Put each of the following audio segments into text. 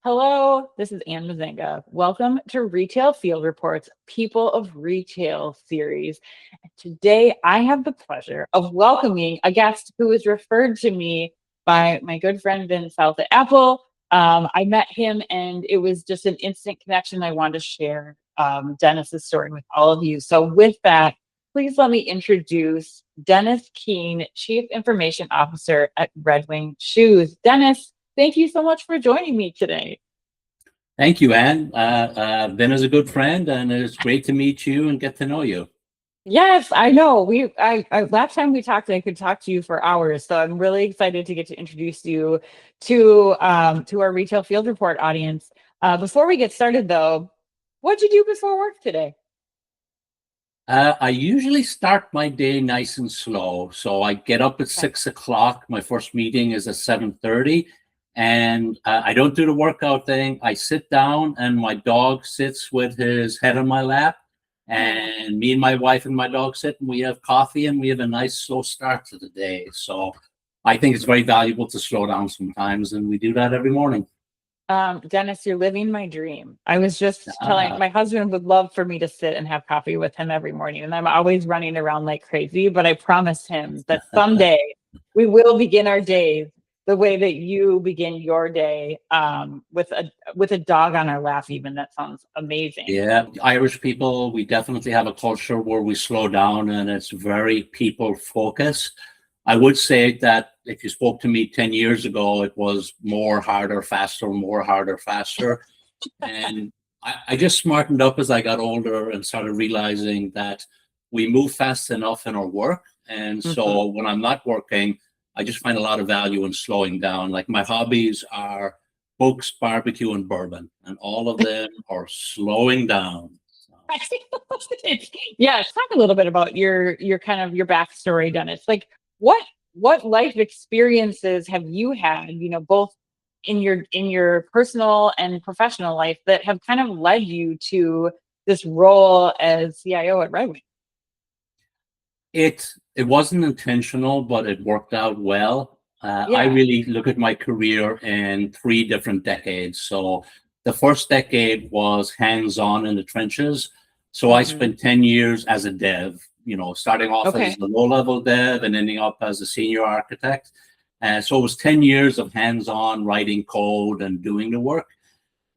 Hello, this is Anne Mazenga. Welcome to Retail Field Report's People of Retail series. Today, I have the pleasure of welcoming a guest who was referred to me by my good friend Vince South at Apple. I met him and it was just an instant connection. I wanted to share Dennis's story with all of you. So with that, please let me introduce Dennis Keane, Chief Information Officer at Red Wing Shoes. Dennis, thank you so much for joining me today. Thank you, Anne. Ben is a good friend, and it's great to meet you and get to know you. Yes, I know. I last time we talked, I could talk to you for hours. So I'm really excited to get to introduce you to our Retail Field Report audience. Before we get started, though, what'd you do before work today? I usually start my day nice and slow. So I get up at 6 o'clock. My first meeting is at 7:30. And I don't do the workout thing. I sit down and my dog sits with his head on my lap. And me and my wife and my dog sit and we have coffee and we have a nice slow start to the day. So I think it's very valuable to slow down sometimes. And we do that every morning. Dennis, you're living my dream. I was just telling my husband would love for me to sit and have coffee with him every morning. And I'm always running around like crazy, but I promised him that someday we will begin our days the way that you begin your day, with a dog on our lap. Even that sounds amazing. Yeah, Irish people, we definitely have a culture where we slow down and it's very people focused. I would say that if you spoke to me 10 years ago, it was more, harder, faster, more, harder, faster. And I just smartened up as I got older and started realizing that we move fast enough in our work. And so when I'm not working, I just find a lot of value in slowing down. Like my hobbies are books, barbecue, and bourbon, and all of them are slowing down. Yeah, talk a little bit about your kind of your backstory, Dennis. Like what life experiences have you had, both in your personal and professional life that have kind of led you to this role as CIO at Red Wing? It wasn't intentional, but it worked out well. I Yeah. really look at my career in three different decades. So the first decade was hands-on in the trenches. So I spent 10 years as a dev, starting off Okay. as a low-level dev and ending up as a senior architect. So it was 10 years of hands-on writing code and doing the work.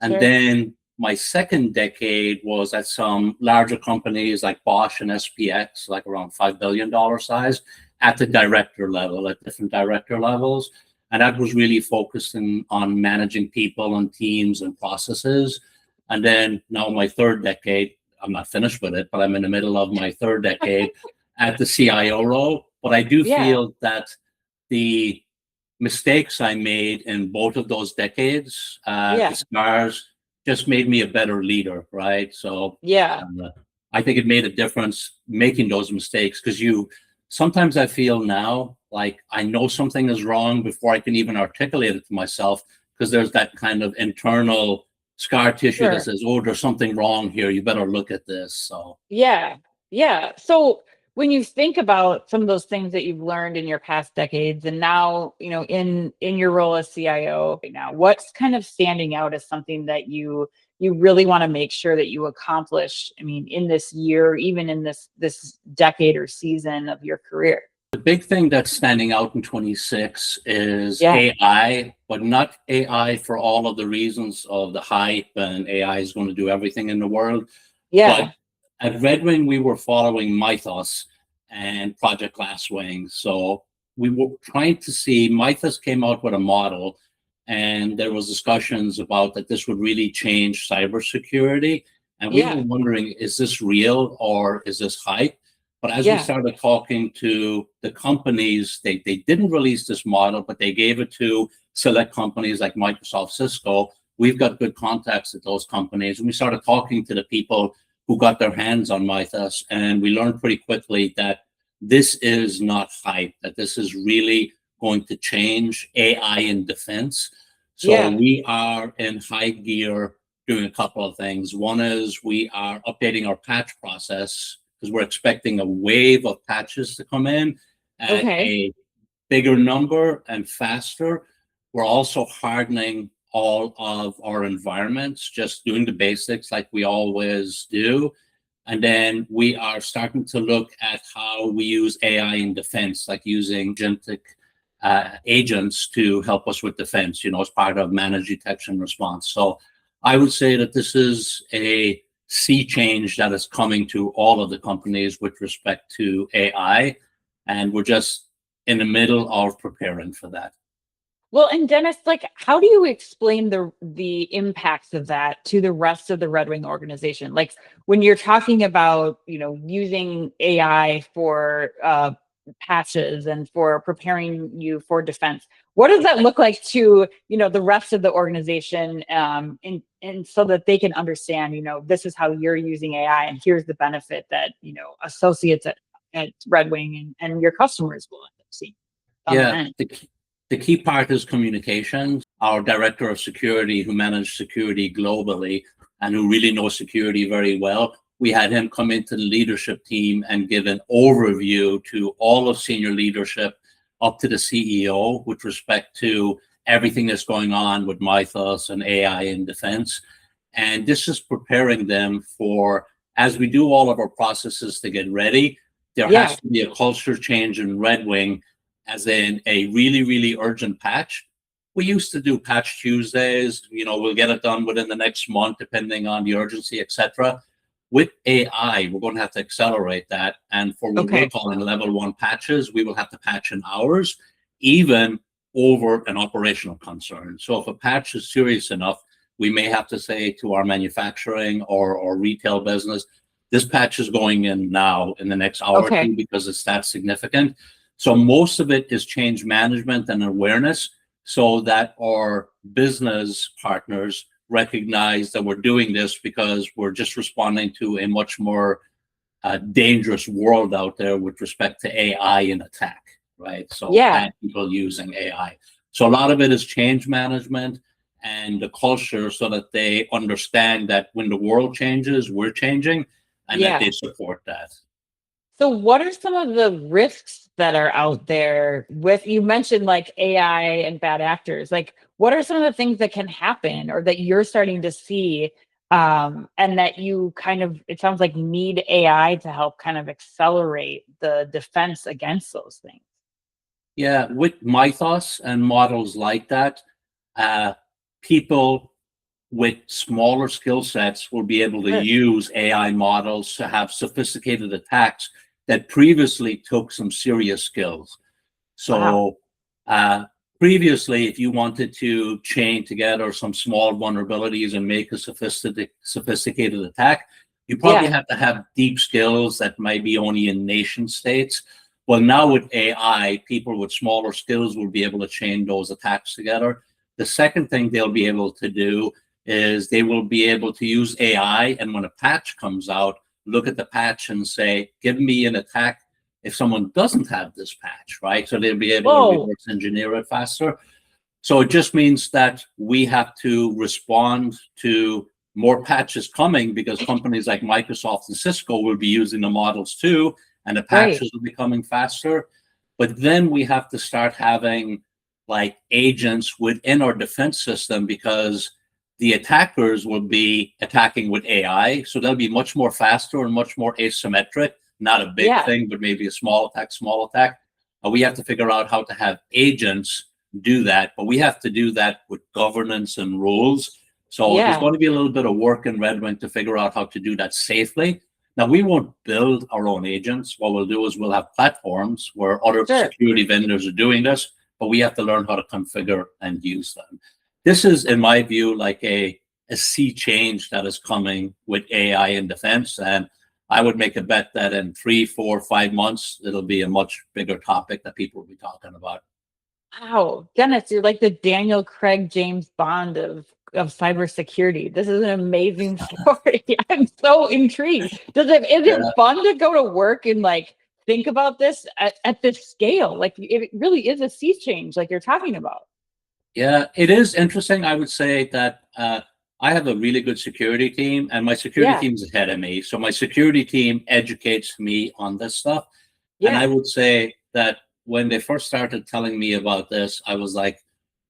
And Sure. then my second decade was at some larger companies like Bosch and SPX, like around $5 billion size, at the director level, at different director levels. And that was really focusing on managing people and teams and processes. And then now my third decade, I'm not finished with it, but I'm in the middle of my third decade at the CIO role. But I do Yeah. feel that the mistakes I made in both of those decades, the scars just made me a better leader, right? So Yeah. I think it made a difference making those mistakes because sometimes I feel now like I know something is wrong before I can even articulate it to myself because there's that kind of internal scar tissue that says, oh, there's something wrong here. You better look at this. So Yeah. Yeah. So when you think about some of those things that you've learned in your past decades and now, in your role as CIO right now, what's kind of standing out as something that you really want to make sure that you accomplish, in this year, even in this decade or season of your career? the big thing that's standing out in 26 is Yeah. AI, but not AI for all of the reasons of the hype and AI is going to do everything in the world. Yeah. But at Red Wing, we were following Mythos and Project Glasswing. So we were trying to see, Mythos came out with a model, and there was discussions about that this would really change cybersecurity. And we were Yeah. wondering, is this real or is this hype? But as we Yeah. started talking to the companies, they didn't release this model, but they gave it to select companies like Microsoft, Cisco. We've got good contacts at those companies. And we started talking to the people who got their hands on Mythos. And we learned pretty quickly that this is not hype, that this is really going to change AI in defense. So Yeah. we are in high gear doing a couple of things. One is we are updating our patch process because we're expecting a wave of patches to come in at Okay. a bigger number and faster. We're also hardening all of our environments, just doing the basics like we always do. And then we are starting to look at how we use AI in defense, like using agentic agents to help us with defense, as part of managed detection response. So I would say that this is a sea change that is coming to all of the companies with respect to AI. And we're just in the middle of preparing for that. Well, and Dennis, like, how do you explain the impacts of that to the rest of the Red Wing organization? Like, when you're talking about, using AI for patches and for preparing you for defense, what does that look like to the rest of the organization, and so that they can understand, this is how you're using AI, and here's the benefit that associates at Red Wing and your customers will end up seeing on the Yeah, end. the key part is communications. Our director of security, who managed security globally and who really knows security very well, we had him come into the leadership team and give an overview to all of senior leadership up to the CEO with respect to everything that's going on with Mythos and AI in defense. And this is preparing them for, as we do all of our processes to get ready, there has to be a culture change in Red Wing, as in a really, really urgent patch. We used to do patch Tuesdays, we'll get it done within the next month, depending on the urgency, etc. With AI, we're going to have to accelerate that. And for what we're calling level 1 patches, we will have to patch in hours, even over an operational concern. So if a patch is serious enough, we may have to say to our manufacturing or retail business, this patch is going in now in the next hour or two, because it's that significant. So most of it is change management and awareness, so that our business partners recognize that we're doing this because we're just responding to a much more dangerous world out there with respect to AI and attack, right? So bad people using AI. So a lot of it is change management and the culture, so that they understand that when the world changes, we're changing, and that they support that. So what are some of the risks that are out there with, you mentioned like AI and bad actors, like what are some of the things that can happen or that you're starting to see, and that you kind of, it sounds like, need AI to help kind of accelerate the defense against those things? Yeah, with Mythos and models like that, people with smaller skill sets will be able to use AI models to have sophisticated attacks that previously took some serious skills. So previously, if you wanted to chain together some small vulnerabilities and make a sophisticated attack, you probably have to have deep skills that might be only in nation states. Well, now with AI, people with smaller skills will be able to chain those attacks together. The second thing they'll be able to do is they will be able to use AI, and when a patch comes out, look at the patch and say, give me an attack if someone doesn't have this patch, right? So they'll be able to reverse engineer it faster. So it just means that we have to respond to more patches coming, because companies like Microsoft and Cisco will be using the models too, and the patches will be coming faster. But then we have to start having like agents within our defense system, because the attackers will be attacking with AI. So they'll be much more faster and much more asymmetric, not a big thing, but maybe a small attack. We have to figure out how to have agents do that, but we have to do that with governance and rules. So there's going to be a little bit of work in Red Wing to figure out how to do that safely. Now, we won't build our own agents. What we'll do is we'll have platforms where other security vendors are doing this, but we have to learn how to configure and use them. This is, in my view, like a sea change that is coming with AI in defense. And I would make a bet that in 3, 4, 5 months, it'll be a much bigger topic that people will be talking about. Wow, Dennis, you're like the Daniel Craig James Bond of cybersecurity. This is an amazing story. I'm so intrigued. Is it fun to go to work and like think about this at this scale? Like it really is a sea change, like you're talking about. Yeah, it is interesting. I would say that I have a really good security team, and my security team's ahead of me. So my security team educates me on this stuff. And I would say that when they first started telling me about this, I was like,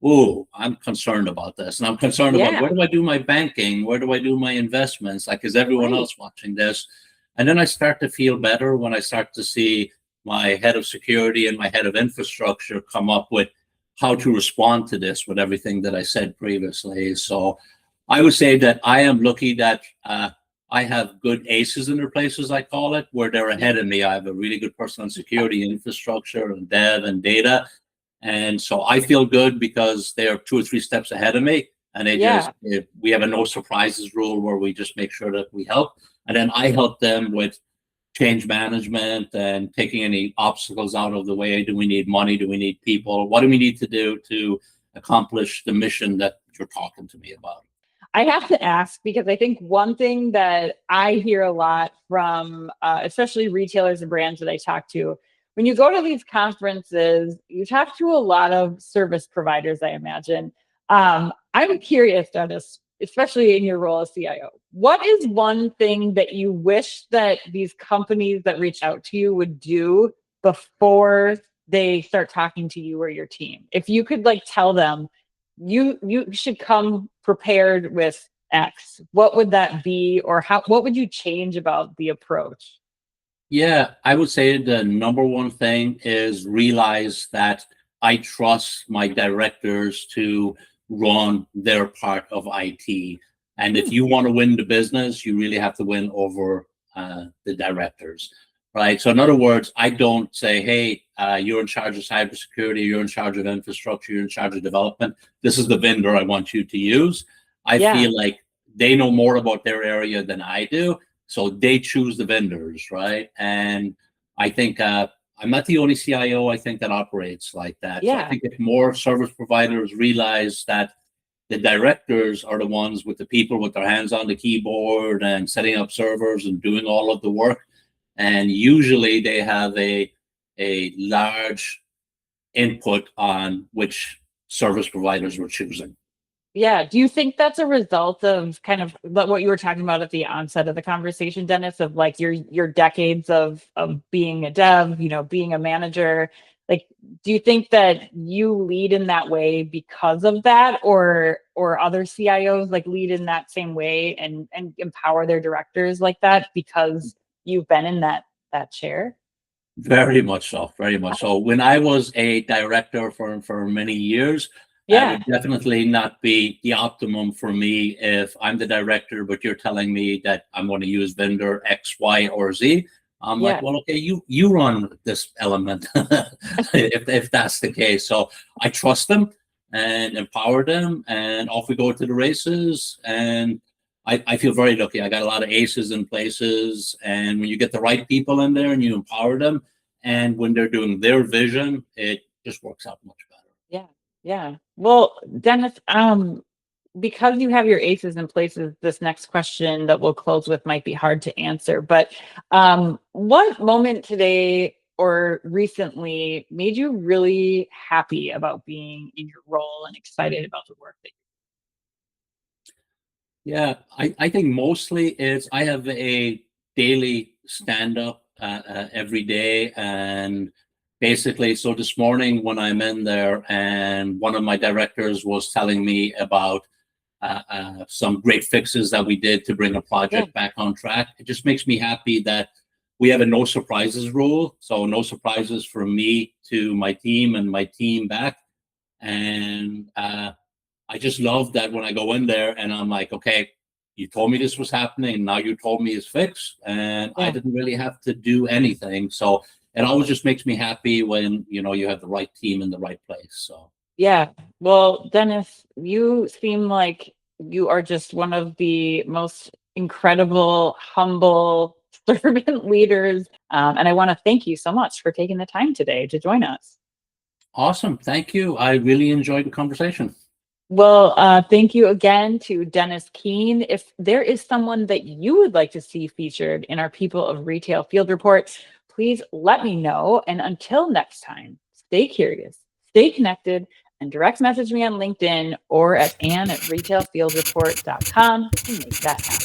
oh, I'm concerned about this. And I'm concerned about, where Yeah, do I do my banking? Where do I do my investments? Like, is everyone right. else watching this? And then I start to feel better when I start to see my head of security and my head of infrastructure come up with how to respond to this with everything that I said previously. So I would say that I am lucky that I have good aces in their places, I call it, where they're Yeah. ahead of me. I have a really good person on security, infrastructure, and dev and data. And so I feel good because they are 2 or 3 steps ahead of me. And Yeah. we have a no surprises rule where we just make sure that we help. And then I help them with change management and taking any obstacles out of the way. Do we need money? Do we need people? What do we need to do to accomplish the mission that you're talking to me about? I have to ask because I think one thing that I hear a lot from, especially retailers and brands that I talk to, when you go to these conferences, you talk to a lot of service providers, I imagine. I'm curious, Dennis, especially in your role as CIO, what is one thing that you wish that these companies that reach out to you would do before they start talking to you or your team? If you could like tell them, you should come prepared with X, what would that be, or how what would you change about the approach? Yeah, I would say the number one thing is realize that I trust my directors to run their part of IT. And if Hmm, you want to win the business, you really have to win over the directors, right? So, in other words, I don't say, hey, you're in charge of cybersecurity, you're in charge of infrastructure, you're in charge of development. This is the vendor I want you to use. I yeah, feel like they know more about their area than I do, so they choose the vendors, right? And I think I'm not the only CIO I think that operates like that. So I yeah, think if more service providers realize that the directors are the ones with the people with their hands on the keyboard and setting up servers and doing all of the work, and usually they have a large input on which service providers we're choosing. yeah. Do you think that's a result of kind of what you were talking about at the onset of the conversation, Dennis, of like your decades of being a dev, being a manager? Like, do you think that you lead in that way because of that, or other CIOs like lead in that same way and empower their directors like that because you've been in that chair? Very much so, very much so. When I was a director for many years, it Yeah, would definitely not be the optimum for me if I'm the director, but you're telling me that I'm going to use vendor X, Y, or Z. I'm like, yeah, well, okay, you run this element if that's the case. So I trust them and empower them, and off we go to the races. And I feel very lucky. I got a lot of aces in places, and when you get the right people in there and you empower them, and when they're doing their vision, it just works out much better. yeah, yeah. Well, Dennis, because you have your aces in places, this next question that we'll close with might be hard to answer. But what moment today or recently made you really happy about being in your role and excited about the work that Yeah, I think mostly it's I have a daily stand up every day. And basically, so this morning when I'm in there and one of my directors was telling me about some great fixes that we did to bring a yeah, project back on track. It just makes me happy that we have a no surprises rule. So no surprises from me to my team and my team back. And I just love that when I go in there and I'm like, okay, you told me this was happening. Now you told me it's fixed, and I yeah, didn't really have to do anything. So it always just makes me happy when you have the right team in the right place. So yeah. Well, Dennis, you seem like you are just one of the most incredible, humble servant leaders. And I want to thank you so much for taking the time today to join us. awesome. Thank you. I really enjoyed the conversation. Well, thank you again to Dennis Keane. If there is someone that you would like to see featured in our People of Retail Field Report, please let me know. And until next time, stay curious, stay connected, and direct message me on LinkedIn or at ann@retailfieldreport.com to make that happen.